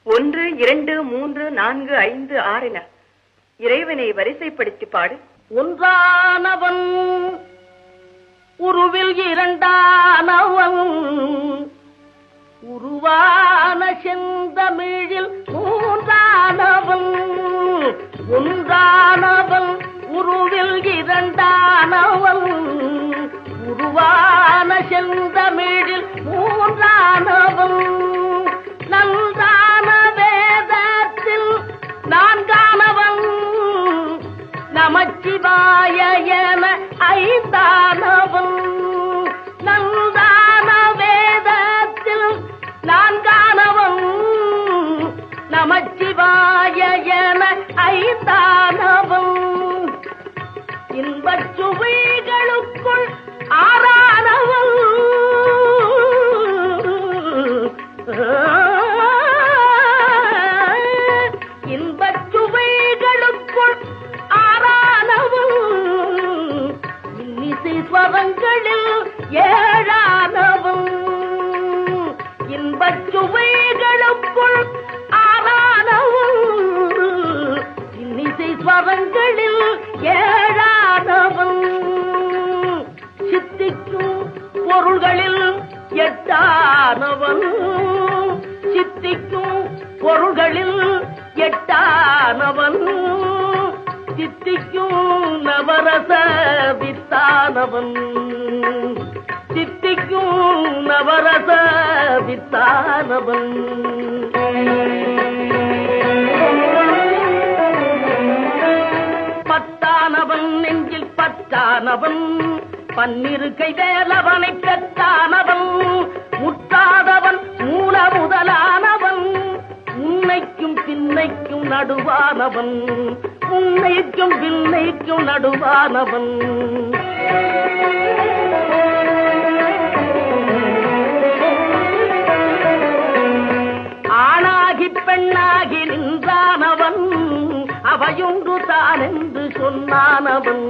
1 2 3 4 5 6 என இறைவனை வரிசைப்படுத்தி பாடு. ஒன்றானவன் உருவில் இரண்டானவன் உருவான செந்தமிழில் மூன்றானவன். ஒன்றானவன் உருவில் இரண்டானவன் உருவான செந்தமிழில் மூன்றானவன். நன்றான வேதத்தில் நான்கானவன் நமச்சிவாய என ஐந்தானவன். நன்றான வேதத்தில் நான்கானவன் நமச்சிவாய என ஐந்தானவன். இன்பச் சுவைகளுக்குள் ஆறானவன். இன்பச் சுவைகளுக்குள் ஆறானவன். இன்னிசை ஸ்வரங்களில் ஏழானவன். இன்பச் சுவைகளுக்குள் ஆறானவன். இன்னிசை ஸ்வரங்களில் ஏழானவன். சித்திக்கும் பொருள்களில் எட்டானவன். சித்திக்கும் பொருள்களில் எட்டானவன். சித்திக்கும் நவரச வித்தானவன். சித்திக்கும் நவரச வித்தானவன். பத்தானவன் நெஞ்சில் பத்தானவன். பன்னிருக்கை வேலவனை பெற்றானவன். முற்றாதவன் மூல முதலானவன். உன்னைக்கும் பின்னைக்கும் நடுவானவன். உன்னைக்கும் பின்னைக்கும் நடுவானவன். ஆணாகி பெண்ணாகி நின்றானவன். அவையொன்று தான் என்று சொன்னானவன்.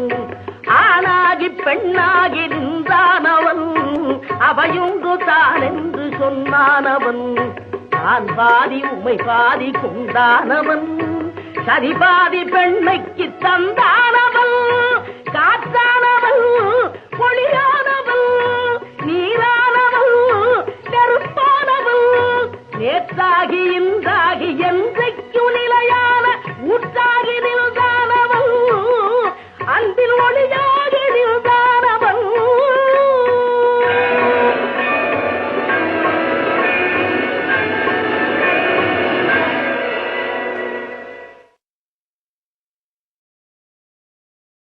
ஆணாகி பெண்ணாகி நின்றானவன். அவையொன்று தான் என்று சொன்னானவன். தான் பாதி உமை பாதி கொண்டானவன். சரிபாதி பெண்மைக்கு தந்தானவன். காற்றானவன் ஒளியானவன். நீரானவன் நெருப்பானவன். நேற்றாகி இன்றாகி என்றைக்கும் நிலையான ஊற்றாகி நில